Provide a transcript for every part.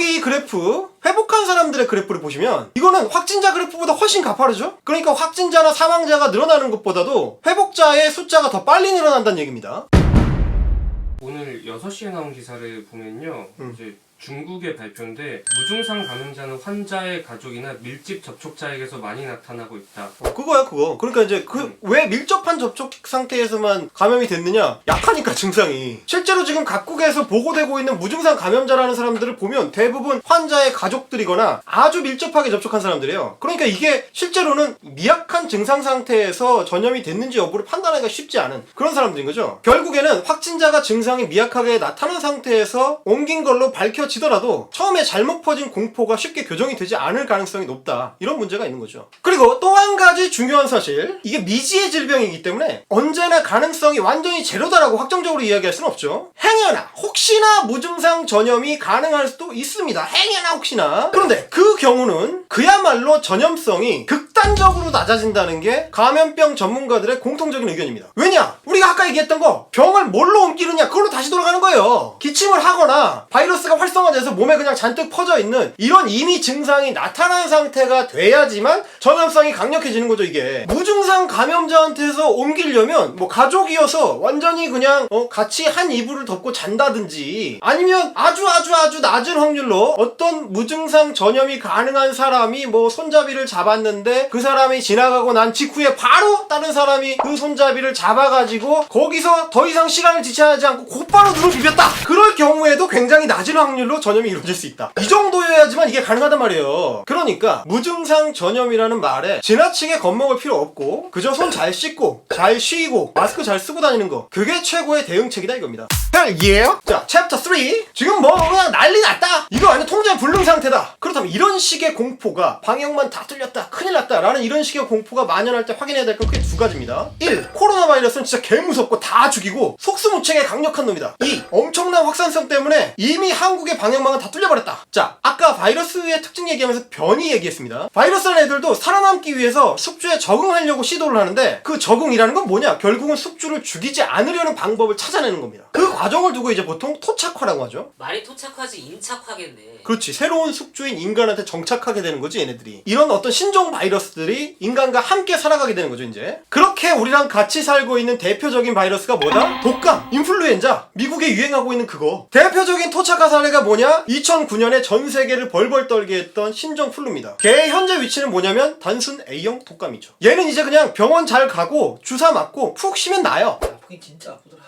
여기 이 그래프 회복한 사람들의 그래프를 보시면 이거는 확진자 그래프보다 훨씬 가파르죠? 그러니까 확진자나 사망자가 늘어나는 것보다도 회복자의 숫자가 더 빨리 늘어난다는 얘기입니다. 오늘 6시에 나온 기사를 보면요. 이제 중국의 발표인데 무증상 감염자는 환자의 가족이나 밀집 접촉자에게서 많이 나타나고 있다. 그거야 그거. 그러니까 이제 왜 밀접한 접촉 상태에서만 감염이 됐느냐? 약하니까 증상이. 실제로 지금 각국에서 보고되고 있는 무증상 감염자라는 사람들을 보면 대부분 환자의 가족들이거나 아주 밀접하게 접촉한 사람들이에요. 그러니까 이게 실제로는 미약한 증상 상태에서 전염이 됐는지 여부를 판단하기가 쉽지 않은 그런 사람들인 거죠. 결국에는 확진자가 증상이 미약하게 나타난 상태에서 옮긴 걸로 지더라도 처음에 잘못 퍼진 공포가 쉽게 교정이 되지 않을 가능성이 높다. 이런 문제가 있는 거죠. 그리고 또 한 가지 중요한 사실, 이게 미지의 질병이기 때문에 언제나 가능성이 완전히 제로다라고 확정적으로 이야기할 수는 없죠. 행여나 혹시나 무증상 전염이 가능할 수도 있습니다. 행여나 혹시나. 그런데 그 경우는 그야말로 전염성이 극단적으로 낮아진다는 게 감염병 전문가들의 공통적인 의견입니다. 왜냐? 우리가 아까 얘기했던 거, 병을 뭘로 옮기느냐, 그걸로 다시 돌아가는 거예요. 기침을 하거나 바이러스가 활성화돼서 몸에 그냥 잔뜩 퍼져 있는 이런 이미 증상이 나타난 상태가 돼야지만 전염성이 강력해지는 거죠. 이게 무증상 감염자한테서 옮기려면 뭐 가족이어서 완전히 그냥 같이 한 이불을 덮고 잔다든지, 아니면 아주 낮은 확률로 어떤 무증상 전염이 가능한 사람이 뭐 손잡이를 잡았는데 그 사람이 지나가고 난 직후에 바로 다른 사람이 그 손잡이를 잡아가지고 거기서 더 이상 시간을 지체하지 않고 곧바로 눈을 비볐다. 그럴 경우에도 굉장히 낮은 확률로 전염이 이루어질 수 있다. 이 정도여야지만 이게 가능하단 말이에요. 그러니까 무증상 전염이라는 말에 지나치게 겁먹을 필요 없고 그저 손 잘 씻고 잘 쉬고 마스크 잘 쓰고 다니는 거, 그게 최고의 대응책이다 이겁니다. 자, 챕터 3. 지금 뭐 그냥 난리 났다, 이거 완전 통제 불능 상태다. 그렇다면 이런 식의 공포가 방역만 다 뚫렸다, 큰일 났다 라는 이런 식의 공포가 만연할 때 확인해야 될 건 크게 두 가지입니다. 1. 코로나 바이러스는 진짜 개무섭고 다 죽이고 속수무책에 강력한 놈이다. 2. 엄청난 확산성 때문에 이미 한국의 방역망은 다 뚫려버렸다. 자, 아까 바이러스의 특징 얘기하면서 변이 얘기했습니다. 바이러스라는 애들도 살아남기 위해서 숙주에 적응하려고 시도를 하는데, 그 적응이라는 건 뭐냐? 결국은 숙주를 죽이지 않으려는 방법을 찾아내는 겁니다. 그 과정을 두고 이제 보통 토착화라고 하죠. 말이 토착화지 인착화겠네. 그렇지, 새로운 숙주인 인간한테 정착하게 되는 거지 얘네들이. 이런 어떤 신종 바이러스들이 인간과 함께 살아가게 되는 거죠. 이제 그렇게 우리랑 같이 살고 있는 대표적인 바이러스가 뭐다? 독감, 인플루엔자, 미국에 유행하고 있는 그거. 대표적인 토착화 사례가 뭐냐? 2009년에 전 세계를 벌벌 떨게 했던 신종 플루입니다. 걔의 현재 위치는 뭐냐면 단순 A형 독감이죠. 얘는 이제 그냥 병원 잘 가고 주사 맞고 푹 쉬면 나요. 아프긴 진짜 아프더라.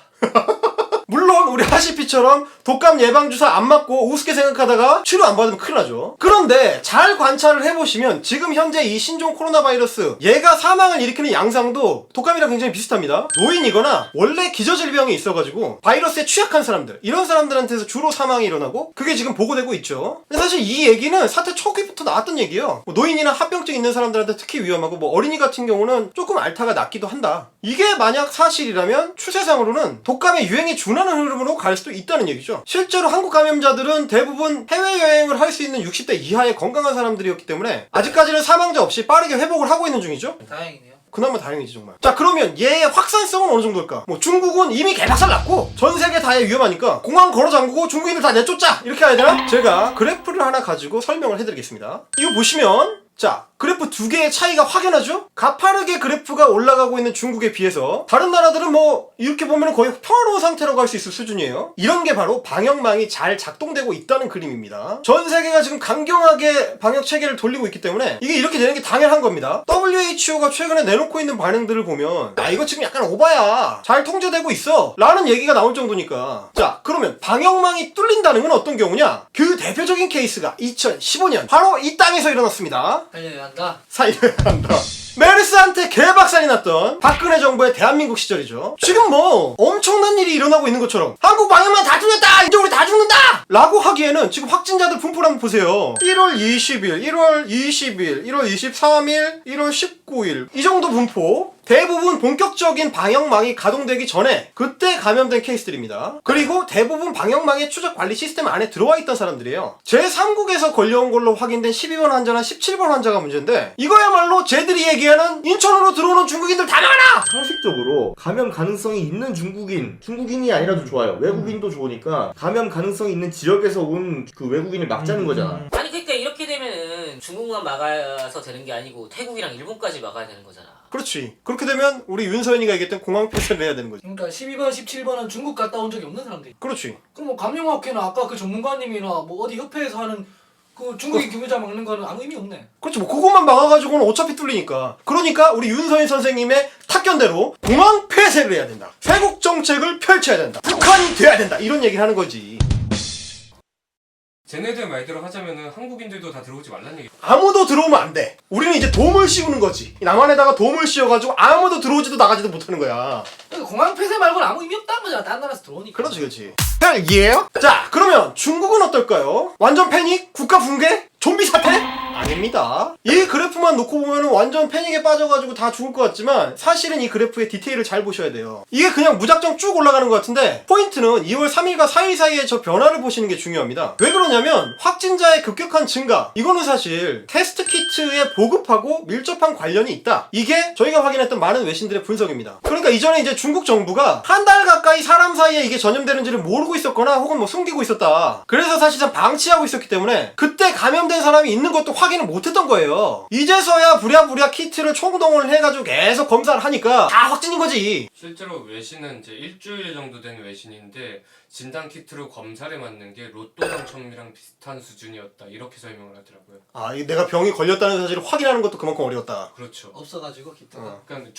물론 우리 하시피처럼 독감 예방주사 안 맞고 우습게 생각하다가 치료 안 받으면 큰일 나죠. 그런데 잘 관찰을 해보시면 지금 현재 이 신종 코로나 바이러스, 얘가 사망을 일으키는 양상도 독감이랑 굉장히 비슷합니다. 노인이거나 원래 기저질병이 있어가지고 바이러스에 취약한 사람들, 이런 사람들한테서 주로 사망이 일어나고 그게 지금 보고되고 있죠. 근데 사실 이 얘기는 사태 초기부터 나왔던 얘기예요. 뭐 노인이나 합병증 있는 사람들한테 특히 위험하고, 뭐 어린이 같은 경우는 조금 알타가 낮기도 한다. 이게 만약 사실이라면 추세상으로는 독감의 유행이 준하는 흐름으로 갈 수도 있다는 얘기죠. 실제로 한국 감염자들은 대부분 해외여행을 할 수 있는 60대 이하의 건강한 사람들이었기 때문에 아직까지는 사망자 없이 빠르게 회복을 하고 있는 중이죠. 다행이네요. 그나마 다행이지 정말. 자, 그러면 얘의 확산성은 어느 정도일까? 뭐 중국은 이미 개박살 났고 전 세계 다에 위험하니까 공항 걸어 잠그고 중국인들 다 내쫓자, 이렇게 해야 되나? 제가 그래프를 하나 가지고 설명을 해드리겠습니다. 이거 보시면, 자, 그래프 두 개의 차이가 확연하죠? 가파르게 그래프가 올라가고 있는 중국에 비해서 다른 나라들은 뭐 이렇게 보면 거의 평화로운 상태라고 할 수 있을 수준이에요. 이런 게 바로 방역망이 잘 작동되고 있다는 그림입니다. 전 세계가 지금 강경하게 방역 체계를 돌리고 있기 때문에 이게 이렇게 되는 게 당연한 겁니다. WHO가 최근에 내놓고 있는 반응들을 보면 이거 지금 약간 오바야, 잘 통제되고 있어 라는 얘기가 나올 정도니까. 자, 그러면 방역망이 뚫린다는 건 어떤 경우냐? 그 대표적인 케이스가 2015년 바로 이 땅에서 일어났습니다. 살려야 한다. 살려야 한다. 메르스한테 개박살이 났던 박근혜 정부의 대한민국 시절이죠. 지금 뭐 엄청난 일이 일어나고 있는 것처럼 한국 방역만 다 뚫렸다, 이제 우리 다 죽는다 라고 하기에는 지금 확진자들 분포를 한번 보세요. 1월 20일, 1월 20일, 1월 23일, 1월 19일 이 정도 분포. 대부분 본격적인 방역망이 가동되기 전에 그때 감염된 케이스들입니다. 그리고 대부분 방역망의 추적 관리 시스템 안에 들어와 있던 사람들이에요. 제3국에서 걸려온 걸로 확인된 12번 환자나 17번 환자가 문제인데, 이거야말로 쟤들이 얘기하는 얘기하는 인천으로 들어오는 중국인들 다 나가라! 상식적으로 감염 가능성이 있는 중국인이 아니라도 좋아요. 외국인도 좋으니까 감염 가능성이 있는 지역에서 온 그 외국인을 막자는 거잖아. 아니 그러니까 이렇게 되면은 중국만 막아서 되는 게 아니고 태국이랑 일본까지 막아야 되는 거잖아. 그렇지. 그렇게 되면 우리 윤서인이가 얘기했던 공항 폐쇄를 해야 되는 거지. 그러니까 12번, 17번은 중국 갔다 온 적이 없는 사람들. 그렇지. 그럼 뭐 감염학회나 아까 그 전문가님이나 뭐 어디 협회에서 하는 그 중국인 교류자 막는 거는 아무 의미 없네. 그렇지. 뭐 그것만 막아가지고는 어차피 뚫리니까. 그러니까 우리 윤서인 선생님의 탁견대로 공항 폐쇄를 해야 된다. 세국 정책을 펼쳐야 된다. 북한이 돼야 된다. 이런 얘기를 하는 거지. 쟤네들 말대로 하자면은 한국인들도 다 들어오지 말란 얘기. 아무도 들어오면 안 돼. 우리는 이제 돔을 씌우는 거지. 남한에다가 돔을 씌워가지고 아무도 들어오지도 나가지도 못하는 거야. 그러니까 공항 폐쇄 말고는 아무 의미 없다는 거잖아. 다른 나라에서 들어오니까. 그렇지, 그렇지. 잘 이해해요? 자, 그러면 중국은 어떨까요? 완전 패닉? 국가 붕괴? 좀비 사태? 아닙니다. 이 그래프만 놓고 보면 완전 패닉에 빠져가지고 다 죽을 것 같지만 사실은 이 그래프의 디테일을 잘 보셔야 돼요. 이게 그냥 무작정 쭉 올라가는 것 같은데 포인트는 2월 3일과 4일 사이에 저 변화를 보시는 게 중요합니다. 왜 그러냐면 확진자의 급격한 증가, 이거는 사실 테스트 키트의 보급하고 밀접한 관련이 있다. 이게 저희가 확인했던 많은 외신들의 분석입니다. 그러니까 이전에 이제 중국 정부가 한 달 가까이 사람 사이에 이게 전염되는지를 모르고 있었거나 혹은 뭐 숨기고 있었다. 그래서 사실상 방치하고 있었기 때문에 그때 감염된 사람이 있는 것도 확인을 못했던 거예요. 이제서야 부랴부랴 키트를 총동원을 해가지고 계속 검사를 하니까 다 확진인 거지. 실제로 외신은 이제 일주일 정도 된 외신인데 진단 키트로 검사를 맞는 게 로또 당첨이랑 비슷한 수준이었다 이렇게 설명을 하더라고요. 아, 이게 내가 병이 걸렸다는 사실을 확인하는 것도 그만큼 어려웠다. 그렇죠. 없어가지고 기타가. 그러니까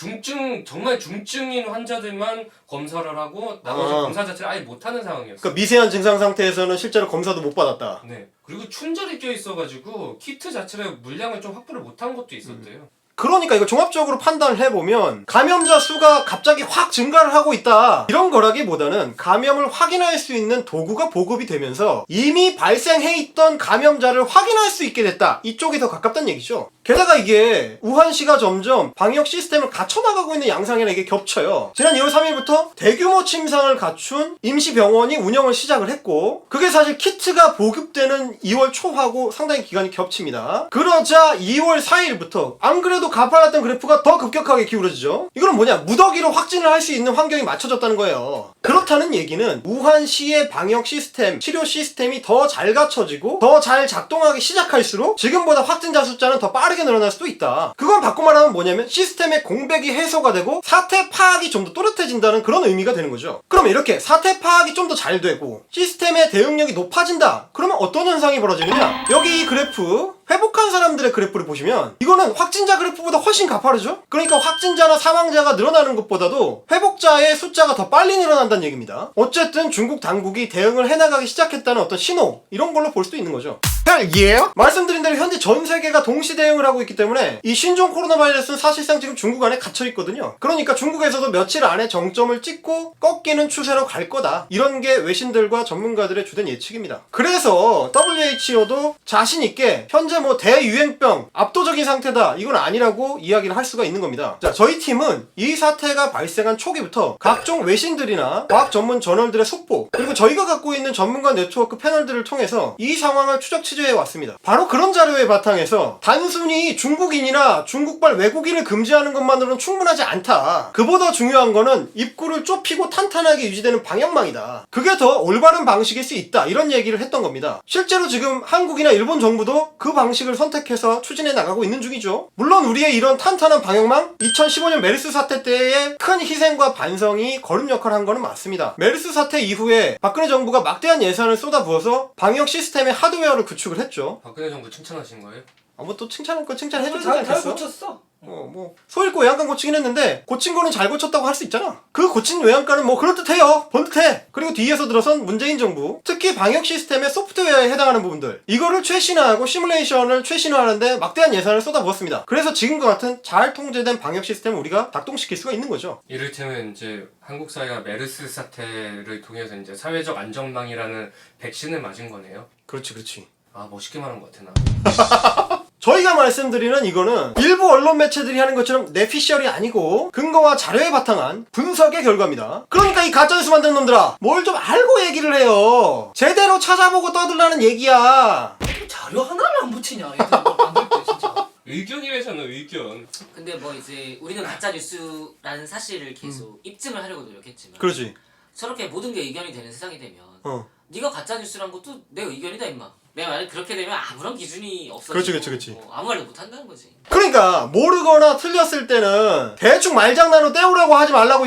정말 중증인 환자들만 검사를 하고 나머지 검사 자체를 아예 못하는 상황이었어요. 그러니까 미세한 증상 상태에서는 실제로 검사도 못 받았다. 네. 그리고 춘절이 껴 있어가지고 키트 자체를 물량을 좀 확보를 못한 것도 있었대요. 그러니까 이거 종합적으로 판단을 해보면 감염자 수가 갑자기 확 증가를 하고 있다 이런 거라기보다는 감염을 확인할 수 있는 도구가 보급이 되면서 이미 발생해 있던 감염자를 확인할 수 있게 됐다, 이쪽이 더 가깝다는 얘기죠. 게다가 이게 우한시가 점점 방역 시스템을 갖춰나가고 있는 양상이랑 이게 겹쳐요. 지난 2월 3일부터 대규모 침상을 갖춘 임시병원이 운영을 시작을 했고 그게 사실 키트가 보급되는 2월 초하고 상당히 기간이 겹칩니다. 그러자 2월 4일부터 안 그래도 가팔랐던 그래프가 더 급격하게 기울어지죠. 이거는 뭐냐, 무더기로 확진을 할 수 있는 환경이 맞춰졌다는 거예요. 그렇다는 얘기는 우한시의 방역 시스템, 치료 시스템이 더 잘 갖춰지고 더 잘 작동하기 시작할수록 지금보다 확진자 숫자는 더 빠르게 늘어날 수도 있다. 그건 바꿔 말하면 뭐냐면 시스템의 공백이 해소가 되고 사태 파악이 좀 더 또렷해진다는 그런 의미가 되는 거죠. 그러면 이렇게 사태 파악이 좀 더 잘 되고 시스템의 대응력이 높아진다. 그러면 어떤 현상이 벌어지느냐, 여기 이 그래프 회복한 사람들의 그래프를 보시면 이거는 확진자 그래프보다 훨씬 가파르죠? 그러니까 확진자나 사망자가 늘어나는 것보다도 회복자의 숫자가 더 빨리 늘어난다는 얘기입니다. 어쨌든 중국 당국이 대응을 해나가기 시작했다는 어떤 신호, 이런 걸로 볼 수도 있는 거죠. 잘 이해해요? 말씀드린 대로 현재 전 세계가 동시 대응을 하고 있기 때문에 이 신종 코로나 바이러스는 사실상 지금 중국 안에 갇혀 있거든요. 그러니까 중국에서도 며칠 안에 정점을 찍고 꺾이는 추세로 갈 거다, 이런 게 외신들과 전문가들의 주된 예측입니다. 그래서 WHO도 자신 있게 현재 뭐 대유행병 압도적인 상태다, 이건 아니라고 이야기를 할 수가 있는 겁니다. 자, 저희 팀은 이 사태가 발생한 초기부터 각종 외신들이나 과학 전문 저널들의 속보, 그리고 저희가 갖고 있는 전문가 네트워크 패널들을 통해서 이 상황을 추적 취재해 왔습니다. 바로 그런 자료의 바탕에서 단순히 중국인이나 중국발 외국인을 금지하는 것만으로는 충분하지 않다. 그보다 중요한 거는 입구를 좁히고 탄탄하게 유지되는 방역망이다. 그게 더 올바른 방식일 수 있다, 이런 얘기를 했던 겁니다. 실제로 지금 한국이나 일본 정부도 그 방식을 선택해서 추진해 나가고 있는 중이죠. 물론 우리의 이런 탄탄한 방역망, 2015년 메르스 사태 때의 큰 희생과 반성이 거름 역할을 한 거는 맞습니다. 메르스 사태 이후에 박근혜 정부가 막대한 예산을 쏟아부어서 방역 시스템의 하드웨어를 구축을 했죠. 박근혜 정부 칭찬하신 거예요? 뭐 또 칭찬할 거 칭찬해주지 잘 않겠어? 고쳤어. 뭐 소 잃고 외양간 고치긴 했는데 고친 거는 잘 고쳤다고 할 수 있잖아. 그 고친 외양간은 뭐 그럴듯해요. 번듯해. 그리고 뒤에서 들어선 문재인 정부, 특히 방역 시스템의 소프트웨어에 해당하는 부분들, 이거를 최신화하고 시뮬레이션을 최신화하는데 막대한 예산을 쏟아부었습니다. 그래서 지금과 같은 잘 통제된 방역 시스템을 우리가 작동시킬 수가 있는 거죠. 이를테면 이제 한국 사회가 메르스 사태를 통해서 이제 사회적 안전망이라는 백신을 맞은 거네요. 그렇지. 아, 멋있게 말한 것 같아 나. 저희가 말씀드리는 이거는 일부 언론 매체들이 하는 것처럼 내피셜이 아니고 근거와 자료에 바탕한 분석의 결과입니다. 그러니까 이 가짜뉴스 만드는 놈들아, 뭘 좀 알고 얘기를 해요. 제대로 찾아보고 떠들라는 얘기야. 자료 하나를 안 붙이냐, 얘들 뭐 만들 때 진짜. 의견이래잖아 의견. 근데 뭐 이제 우리는 가짜 뉴스라는 사실을 계속 입증을 하려고 노력했지만 그렇지. 저렇게 모든 게 의견이 되는 세상이 되면 어. 네가 가짜 뉴스란 것도 내 의견이다 임마. 내 말은 그렇게 되면 아무런 기준이 없어지고 그렇지. 아무 말도 못 한다는 거지. 그러니까 모르거나 틀렸을 때는 대충 말장난으로 떼우려고 하지 말라고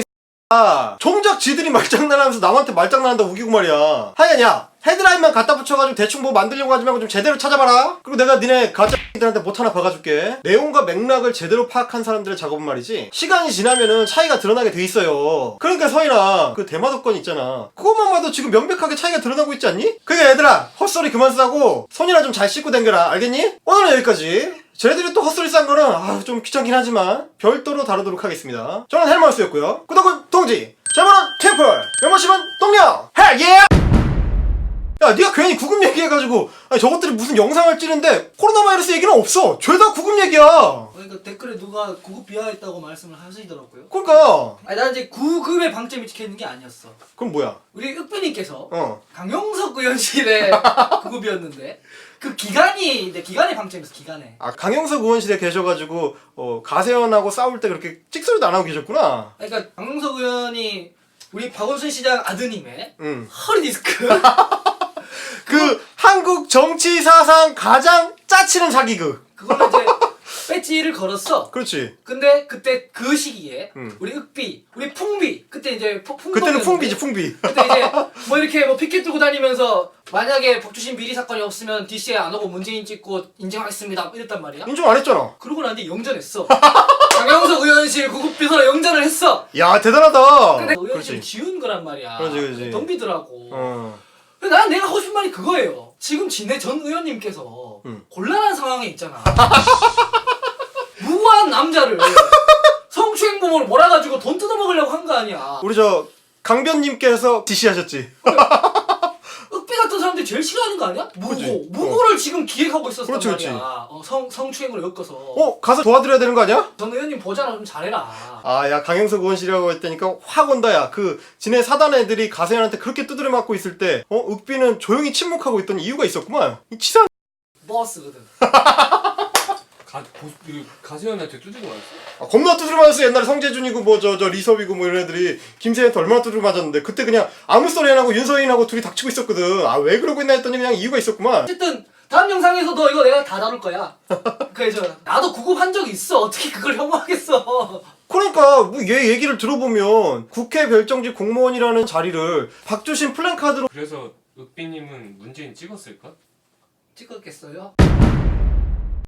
정작 지들이 말장난하면서 남한테 말장난한다 우기고 말이야. 하여간 야 헤드라인만 갖다 붙여가지고 대충 뭐 만들려고 하지 말고 좀 제대로 찾아봐라. 그리고 내가 니네 가짜들한테 못 하나 박아줄게. 내용과 맥락을 제대로 파악한 사람들의 작업은 말이지 시간이 지나면은 차이가 드러나게 돼 있어요. 그러니까 서인아 그 대마도건 있잖아. 그것만 봐도 지금 명백하게 차이가 드러나고 있지 않니? 그러니까 얘들아 헛소리 그만 싸고 손이나 좀 잘 씻고 댕겨라. 알겠니? 오늘은 여기까지. 쟤네들이 또 헛소리 싼 거는 좀 귀찮긴 하지만 별도로 다루도록 하겠습니다. 저는 헬마우스였고요. 구독은 동지, 제보는 캠플, 멤버십은 동료. 헬 예! 야, 니가 괜히 구급 얘기해가지고 아니, 저것들이 무슨 영상을 찍는데 코로나 바이러스 얘기는 없어. 죄다 구급 얘기야. 그러니까 댓글에 누가 구급 비하했다고 말씀을 하시더라고요. 그러니까 아니 난 이제 구급의 방점이 찍혀있는 게 아니었어. 그럼 뭐야? 우리 윽비님께서 어. 강용석 의원실의 구급이었는데 그 기간의 방점이었어. 기간에. 아 강영석 의원실에 계셔가지고 가세현하고 싸울 때 그렇게 찍소리도 안 하고 계셨구나. 그러니까 강용석 의원이 우리 박원순 시장 아드님의 응. 허리 디스크 그 한국 정치 사상 가장 짜치는 사기극. 그걸로 이제 배지를 걸었어. 그렇지. 근데 그때 그 시기에 우리 우리 풍비 그때 이제 그때는 풍비지 풍비. 그때 이제 뭐 이렇게 뭐 피켓 들고 다니면서 만약에 법주신 비리 사건이 없으면 DC에 안 오고 문재인 찍고 인정하겠습니다 이랬단 말이야. 인정 안 했잖아. 그러고 나는데 영전했어. 강영석 의원실 구급비서로 영전을 했어. 야 대단하다. 근데 의원실 그렇지. 지운 거란 말이야. 그렇지. 덤비더라고. 난 내가 하고 싶은 말이 그거예요. 지금 진해 전 의원님께서 곤란한 상황에 있잖아. 무고한 남자를 성추행범으로 몰아가지고 돈 뜯어먹으려고 한 거 아니야. 우리 저 강변님께서 지시하셨지. 윽비 같은 사람들이 제일 싫어하는 거 아니야? 그치. 무고를 지금 기획하고 있었단 그렇지, 그렇지. 말이야. 성추행으로 엮어서. 가서 도와드려야 되는 거 아니야? 전 의원님 보잖아. 좀 잘해라. 아, 야, 강영석 의원실이라고 했다니까 확 온다, 야. 그, 지네 사단 애들이 가세현한테 그렇게 두드려 맞고 있을 때, 윽비는 조용히 침묵하고 있던 이유가 있었구만. 이 치사한. 버스거든. 가세현한테 두드려 맞았어? 아, 겁나 두드려 맞았어. 옛날에 성재준이고, 뭐, 저 리섭이고, 뭐, 이런 애들이 김세현한테 얼마나 두드려 맞았는데, 그때 그냥 아무 소리 안 하고 윤서인하고 둘이 닥치고 있었거든. 아, 왜 그러고 있나 했더니 그냥 이유가 있었구만. 어쨌든 다음 영상에서도 이거 내가 다 다룰 거야. 그래서 나도 구급한 적이 있어. 어떻게 그걸 혐오하겠어. 그러니까 뭐 얘 얘기를 들어보면 국회 별정직 공무원이라는 자리를 박주신 플랜카드로 그래서 윽비님은 문재인 찍었을까? 찍었겠어요?